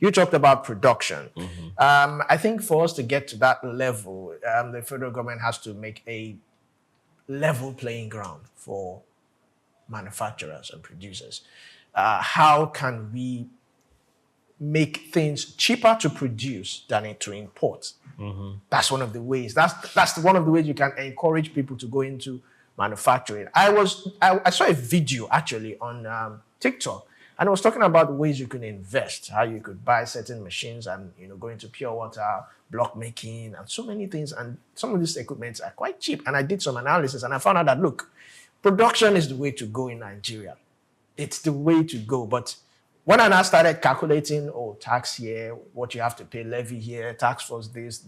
you talked about production. I think for us to get to that level, the federal government has to make a level playing ground for manufacturers and producers. How can we make things cheaper to produce than to import? That's one of the ways. That's one of the ways you can encourage people to go into manufacturing. I saw a video actually on TikTok, and I was talking about ways you can invest, how you could buy certain machines and go into pure water, block making, and so many things. And some of these equipments are quite cheap. And I did some analysis, and I found out that look, production is the way to go in Nigeria. It's the way to go. But when I now started calculating, tax here, what you have to pay, levy here, tax for this,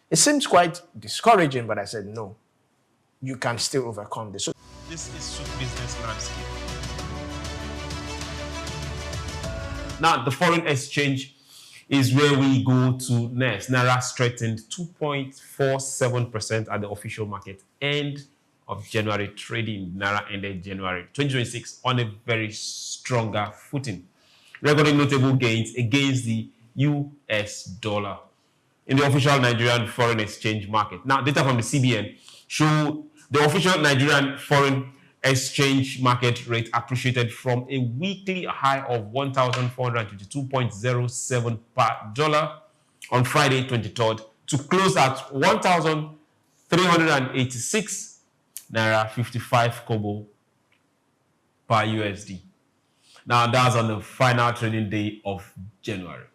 it seems quite discouraging, but I said, no, you can still overcome this. So this is SOUQ Business Landscape. Now, the foreign exchange is where we go to next. Naira strengthened 2.47% at the official market end of January trading. Naira ended January 2026 on a very stronger footing, recording notable gains against the US dollar in the official Nigerian foreign exchange market. Now, data from the CBN show the official Nigerian foreign exchange market rate appreciated from a weekly high of 1,422.07 per dollar on Friday 23rd to close at 1,386 Naira 55 kobo per USD. Now that's on the final trading day of January.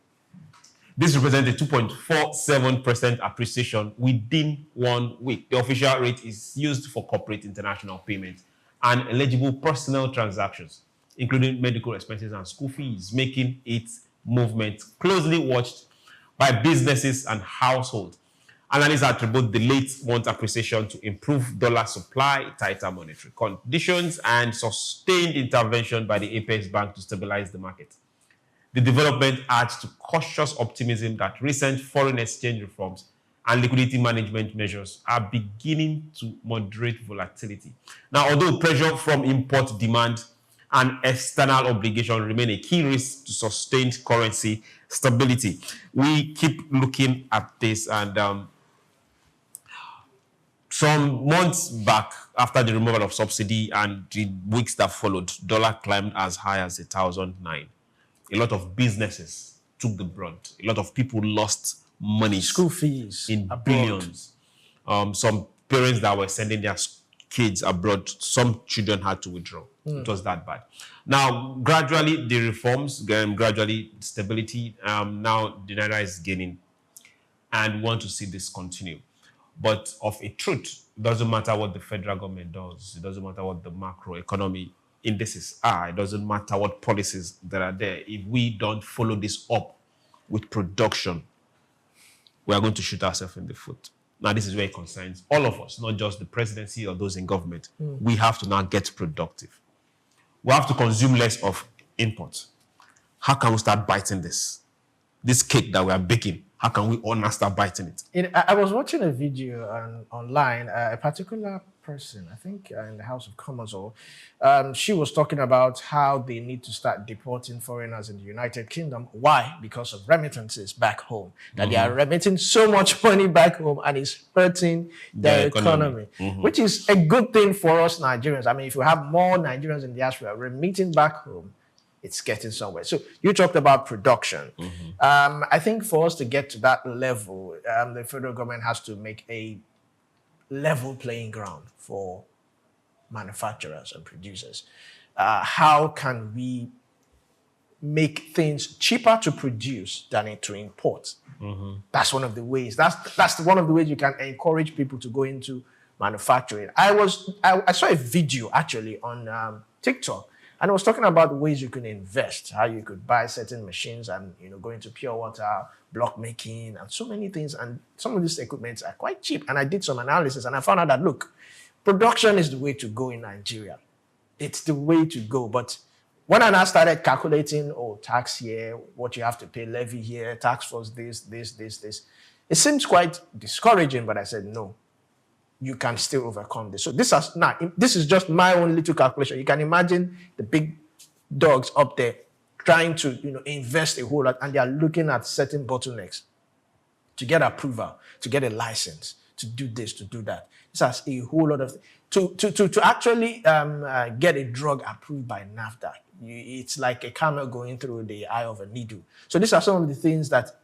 This represents a 2.47% appreciation within 1 week. The official rate is used for corporate international payments and eligible personal transactions, including medical expenses and school fees, making its movement closely watched by businesses and households. Analysts attribute the late month appreciation to improved dollar supply, tighter monetary conditions, and sustained intervention by the Apex Bank to stabilize the market. The development adds to cautious optimism that recent foreign exchange reforms and liquidity management measures are beginning to moderate volatility. Now, although pressure from import demand and external obligation remain a key risk to sustained currency stability, we keep looking at this. And some months back, after the removal of subsidy and the weeks that followed, dollar climbed as high as 1,009. A lot of businesses took the brunt. A lot of people lost money. School fees in abroad. Billions. Some parents that were sending their kids abroad, some children had to withdraw. It was that bad. Now, gradually, the reforms, gradually stability, now the Naira is gaining. And we want to see this continue. But of a truth, it doesn't matter what the federal government does. It doesn't matter what the macroeconomy indices are. It doesn't matter what policies that are there. If we don't follow this up with production, we are going to shoot ourselves in the foot. Now, this is where it concerns all of us, not just the presidency or those in government. We have to now get productive. We have to consume less of imports. How can we start biting this cake that we are baking? How can we all now start biting it? I was watching a video online, a particular person, I think in the House of Commons, she was talking about how they need to start deporting foreigners in the United Kingdom. Why? Because of remittances back home. That they are remitting so much money back home and it's hurting their economy. Which is a good thing for us Nigerians. I mean, if you have more Nigerians in the diaspora remitting back home, it's getting somewhere. So you talked about production. I think for us to get to that level, the federal government has to make a level playing ground for manufacturers and producers. How can we make things cheaper to produce than to import? That's one of the ways. That's one of the ways you can encourage people to go into manufacturing. I saw a video actually on TikTok. And I was talking about ways you can invest, how you could buy certain machines and go into pure water, block making, and so many things. And some of these equipments are quite cheap. And I did some analysis and I found out that look, production is the way to go in Nigeria. It's the way to go. But when I now started calculating, tax here, what you have to pay, levy here, tax for this, it seems quite discouraging, but I said no. You can still overcome this. So this is just my own little calculation. You can imagine the big dogs up there trying to, invest a whole lot, and they are looking at certain bottlenecks to get approval, to get a license, to do this, to do that. This has a whole lot of to actually get a drug approved by NAFDAC. It's like a camel going through the eye of a needle. So these are some of the things that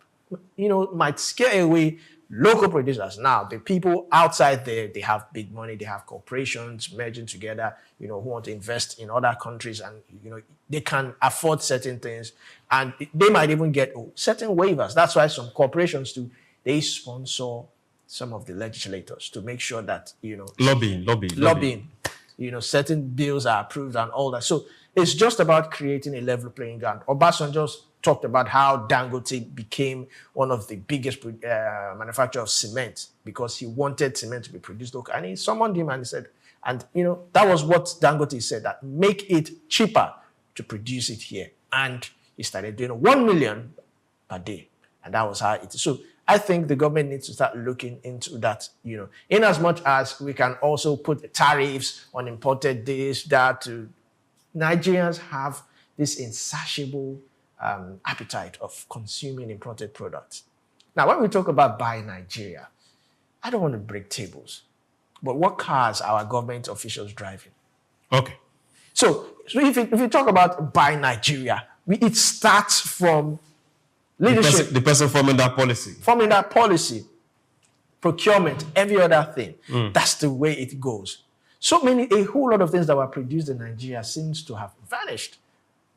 might scare away local producers. Now, the people outside there, they have big money, they have corporations merging together, who want to invest in other countries, and they can afford certain things, and they might even get certain waivers. That's why some corporations too, they sponsor some of the legislators to make sure that lobbying, certain bills are approved and all that. So it's just about creating a level playing ground. Obasanjo just talked about how Dangote became one of the biggest manufacturers of cement because he wanted cement to be produced local. And he summoned him and he said, that was what Dangote said, that make it cheaper to produce it here. And he started doing 1 million per day. And that was how it is. So I think the government needs to start looking into that, in as much as we can also put tariffs on imported this, that. Nigerians have this insatiable appetite of consuming imported products. Now, when we talk about buy Nigeria, I don't want to break tables, but what cars are our government officials driving? Okay. So if you talk about buy Nigeria, it starts from leadership. The person forming that policy. Procurement, every other thing. That's the way it goes. A whole lot of things that were produced in Nigeria seems to have vanished.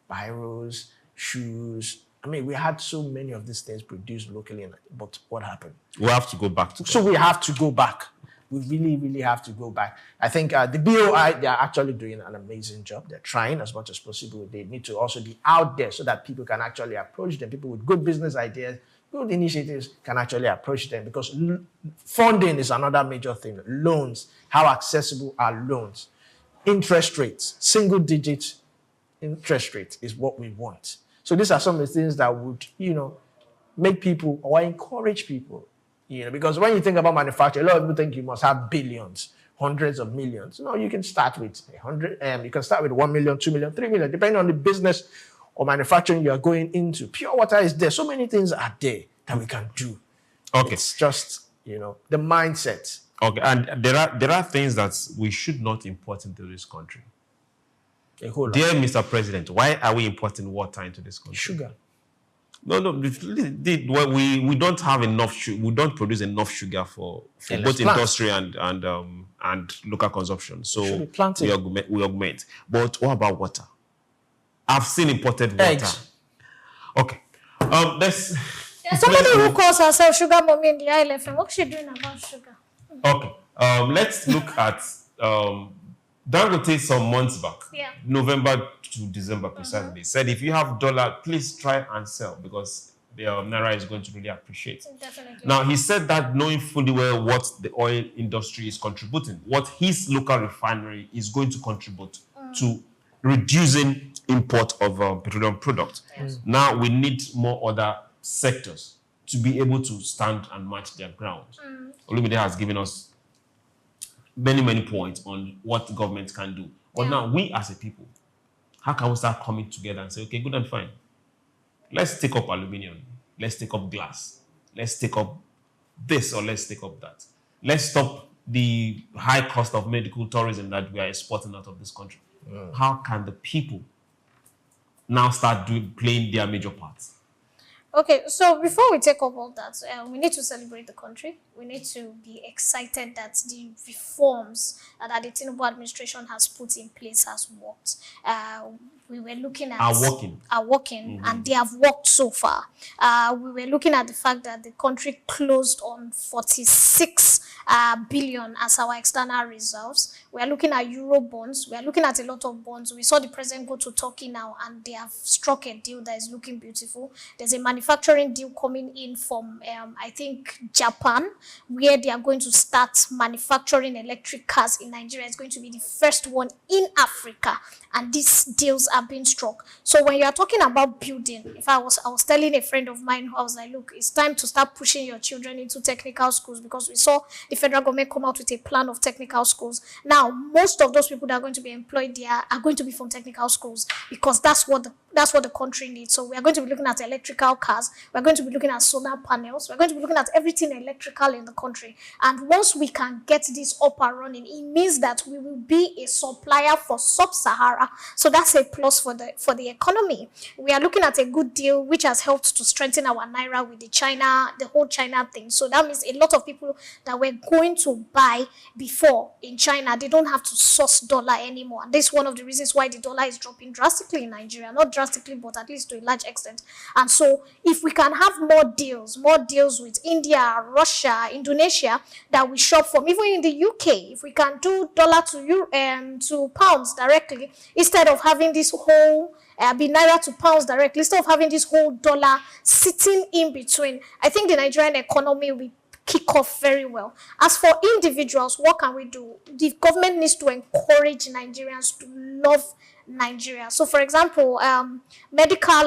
Biros, shoes. I mean, we had so many of these things produced locally, but what happened? We have to go back to that. So we have to go back. We really, really have to go back. I think the BOI, they are actually doing an amazing job. They're trying as much as possible. They need to also be out there so that people can actually approach them. People with good business ideas, good initiatives can actually approach them, because funding is another major thing. Loans, how accessible are loans? Interest rates, single-digit interest rate is what we want. So these are some of the things that would, make people or encourage people, because when you think about manufacturing, a lot of people think you must have billions, hundreds of millions. No, you can start with 100, you can start with 1 million, 2 million, 3 million, depending on the business or manufacturing you are going into. Pure water is there. So many things are there that we can do. Okay. It's just, the mindset. Okay, and there are things that we should not import into this country. A whole lot. Dear Mr. President, why are we importing water into this country? Sugar. No, we don't have enough sugar. We don't produce enough sugar for both industry and local consumption. So we augment. But what about water? I've seen imported water. Eggs. Okay. There's somebody who calls herself Sugar Mommy in the ILFM. What's she doing about sugar? Okay. Let's look at Dangote some months back, November to December precisely, said if you have dollar, please try and sell, because the Naira is going to really appreciate. Definitely. Now, he said that knowing fully well what the oil industry is contributing, what his local refinery is going to contribute to reducing import of petroleum products. Yes. Now, we need more other sectors to be able to stand and match their ground. Olumide has given us many points on what government can do. But now, we as a people, how can we start coming together and say, okay, good and fine. Let's take up aluminium. Let's take up glass. Let's take up this, or let's take up that. Let's stop the high cost of medical tourism that we are exporting out of this country. How can the people now start playing their major parts? Okay, so before we take up all that, we need to celebrate the country. We need to be excited that the reforms that the Tinubu administration has put in place has worked. We were looking at... Are working, and they have worked so far. We were looking at the fact that the country closed on 46 billion as our external reserves. We are looking at Euro bonds. We are looking at a lot of bonds. We saw the president go to Turkey now, and they have struck a deal that is looking beautiful. There's a manufacturing deal coming in from, I think, Japan, where they are going to start manufacturing electric cars in Nigeria. It's going to be the first one in Africa, and these deals are being struck. So when you are talking about building, I was telling a friend of mine, I was like, look, it's time to start pushing your children into technical schools, because we saw the federal government come out with a plan of technical schools. Now, most of those people that are going to be employed there are going to be from technical schools, because that's what the That's what the country needs. So we are going to be looking at electrical cars. We're going to be looking at solar panels. We're going to be looking at everything electrical in the country. And once we can get this up and running, it means that we will be a supplier for sub-Sahara. So that's a plus for the economy. We are looking at a good deal which has helped to strengthen our Naira with the whole China thing. So that means a lot of people that were going to buy before in China, they don't have to source dollar anymore. And this is one of the reasons why the dollar is dropping drastically in Nigeria. Not drastically, but at least to a large extent. And so if we can have more deals with India, Russia, Indonesia that we shop from, even in the UK, if we can do dollar to pounds directly, instead of having this whole Naira to pounds directly, instead of having this whole dollar sitting in between, I think the Nigerian economy will kick off very well. As for individuals, what can we do? The government needs to encourage Nigerians to love Nigeria. So, for example, medical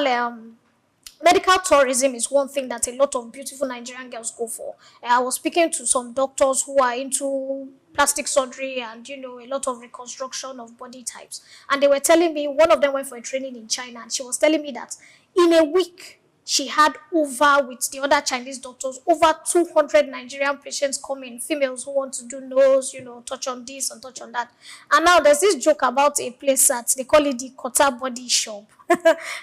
tourism is one thing that a lot of beautiful Nigerian girls go for. I was speaking to some doctors who are into plastic surgery and, a lot of reconstruction of body types. And they were telling me, one of them went for a training in China, and she was telling me that in a week, she had with the other Chinese doctors, over 200 Nigerian patients coming, females who want to do nose, touch on this and touch on that. And now there's this joke about a place that they call it the Kota Body Shop,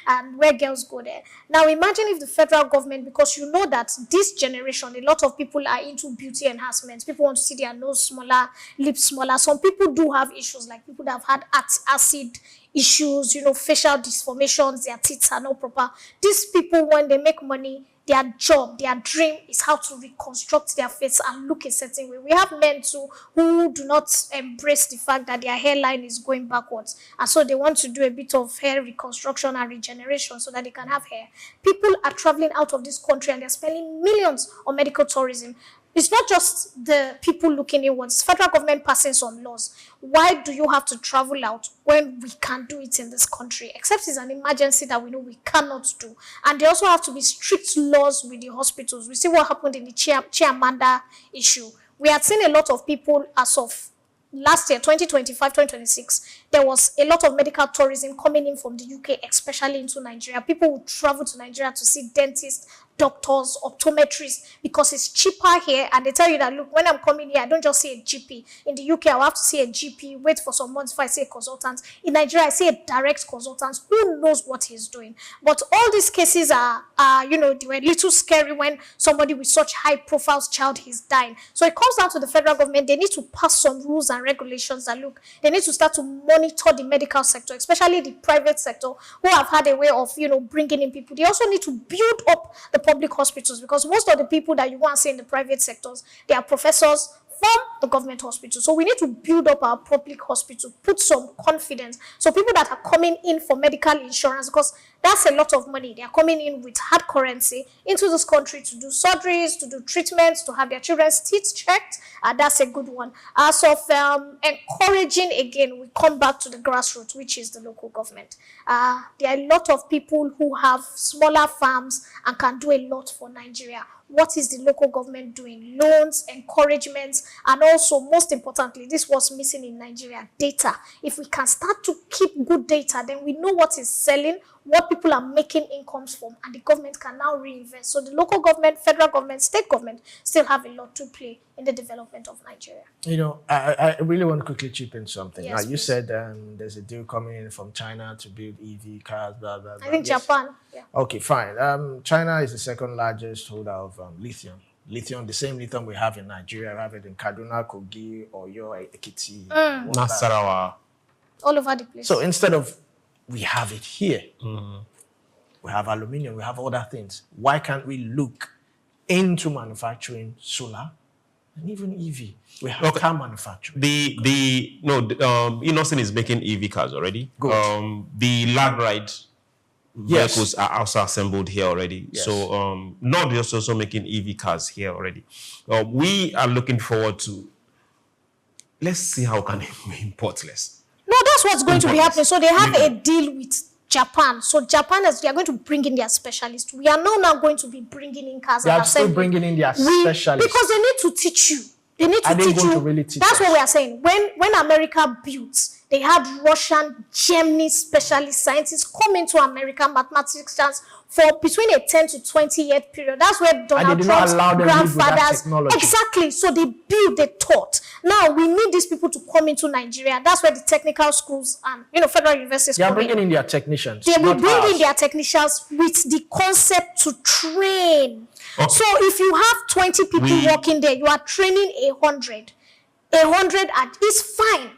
and where girls go there. Now imagine if the federal government, because you know that this generation, a lot of people are into beauty enhancements. People want to see their nose smaller, lips smaller. Some people do have issues, like people that have had acid issues, facial deformations, their teeth are not proper. These people, when they make money, their job, their dream is how to reconstruct their face and look a certain way. We have men too who do not embrace the fact that their hairline is going backwards, and so they want to do a bit of hair reconstruction and regeneration so that they can have hair. People are traveling out of this country and they're spending millions on medical tourism. It's not just the people looking inwards. Federal government passing some laws. Why do you have to travel out when we can do it in this country? Except it's an emergency that we know we cannot do. And there also have to be strict laws with the hospitals. We see what happened in the Chiamanda issue. We had seen a lot of people as of last year, 2025, 2026, there was a lot of medical tourism coming in from the UK, especially into Nigeria. People would travel to Nigeria to see dentists, doctors, optometrists, because it's cheaper here. And they tell you that, look, when I'm coming here, I don't just see a GP. In the UK, I'll have to see a GP, wait for some months before I see a consultant. In Nigeria, I see a direct consultant who knows what he's doing. But all these cases are they were a little scary when somebody with such high profile child is dying. So it comes down to the federal government. They need to pass some rules and regulations that, look, they need to start to monitor the medical sector, especially the private sector, who have had a way of, bringing in people. They also need to build up the public hospitals, because most of the people that you want to see in the private sectors, they are professors from the government hospital. So we need to build up our public hospital, put some confidence. So people that are coming in for medical insurance, because that's a lot of money. They are coming in with hard currency into this country to do surgeries, to do treatments, to have their children's teeth checked. That's a good one. As of encouraging, again, we come back to the grassroots, which is the local government. There are a lot of people who have smaller farms and can do a lot for Nigeria. What is the local government doing? Loans, encouragements, and also, most importantly, this was missing in Nigeria, data. If we can start to keep good data, then we know what is selling, what people are making incomes from, and the government can now reinvest. So the local government, federal government, state government still have a lot to play in the development of Nigeria. I really want to quickly chip in something. Yes, you said there's a deal coming in from China to build EV cars, blah, blah, blah. I think Japan. Yeah. Okay, fine. China is the second largest holder of lithium. Lithium, the same lithium we have in Nigeria, we have it in Kaduna, Kogi, Oyo, Ekiti, Nasarawa. All over the place. So instead of we have it here, we have aluminium, we have other things. Why can't we look into manufacturing solar and even EV? We have car manufacturing. Innocent is making EV cars already. Good. The lag ride vehicles are also assembled here already. Yes. So Nord is also making EV cars here already. We are looking forward to, let's see how can we import less. No, that's what's going to be happening. So they have a deal with Japan. So Japan they are going to bring in their specialists. We are now going to be bringing in cars. They are still bringing in their specialists. Because they need to teach you. They need to teach you. Really teach that's us? what we are saying. When America builds, They had Russian, Germany specialist scientists come into American mathematicians for between a 10 to 20 year period. That's where Donald Trump's grandfathers. Exactly. So they built, they taught. Now we need these people to come into Nigeria. That's where the technical schools and federal universities they are bringing in their technicians. They will bring in their technicians with the concept to train. Okay. So if you have 20 people working there, you are training 100. 100 is fine.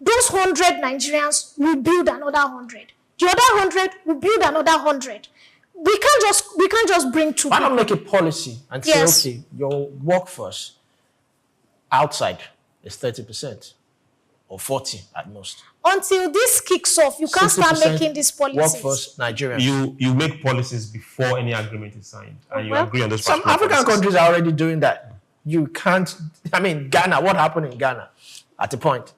Those 100 Nigerians will build another 100. The other 100 will build another 100. We can't just bring two. Why not make a policy and say, okay, your workforce outside is 30% or 40 at most. Until this kicks off, you can't start making these policies. Workforce Nigerians. You make policies before any agreement is signed, and you agree on those. Some African countries are already doing that. You can't. I mean, Ghana. What happened in Ghana? At a point.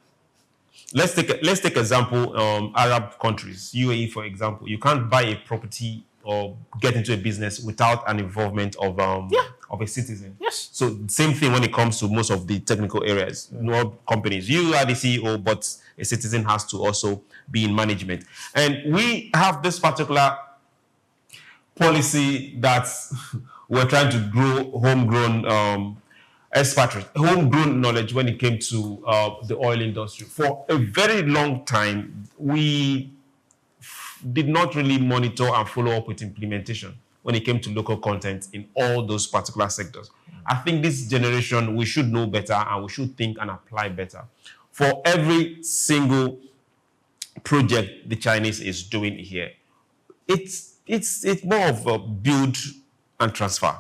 Let's take example. Arab countries, UAE, for example. You can't buy a property or get into a business without an involvement of a citizen. Yes. So same thing when it comes to most of the technical areas. No companies. You are the CEO, but a citizen has to also be in management. And we have this particular policy that we're trying to grow homegrown homegrown knowledge when it came to the oil industry. For a very long time, we did not really monitor and follow up with implementation when it came to local content in all those particular sectors. I think this generation, we should know better and we should think and apply better. For every single project the Chinese is doing here, it's more of a build and transfer.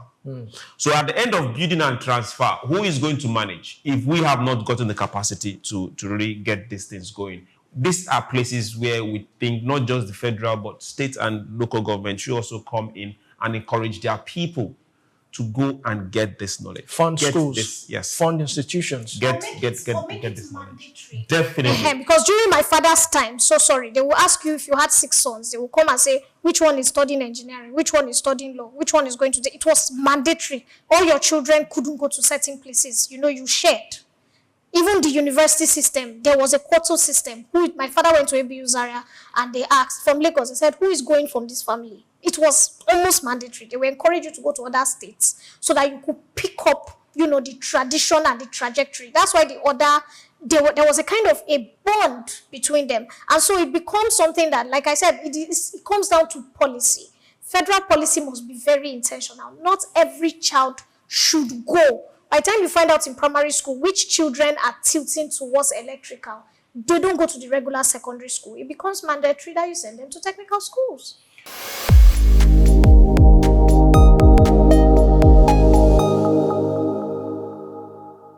So at the end of building and transfer, who is going to manage if we have not gotten the capacity to really get these things going? These are places where we think not just the federal, but state and local government should also come in and encourage their people to go and get this knowledge. Fund schools, fund institutions. Get this knowledge. Definitely. Because during my father's time, they will ask you if you had 6 sons. They will come and say, which one is studying engineering? Which one is studying law? Which one is going to... It was mandatory. All your children couldn't go to certain places. You shared. Even the university system, there was a quota system. My father went to ABU Zaria and they asked from Lagos, they said, who is going from this family? It was almost mandatory. They will encourage you to go to other states so that you could pick up, the tradition and the trajectory. That's why there was a kind of a bond between them. And so it becomes something that, like I said, it comes down to policy. Federal policy must be very intentional. Not every child should go. By the time you find out in primary school which children are tilting towards electrical, they don't go to the regular secondary school. It becomes mandatory that you send them to technical schools.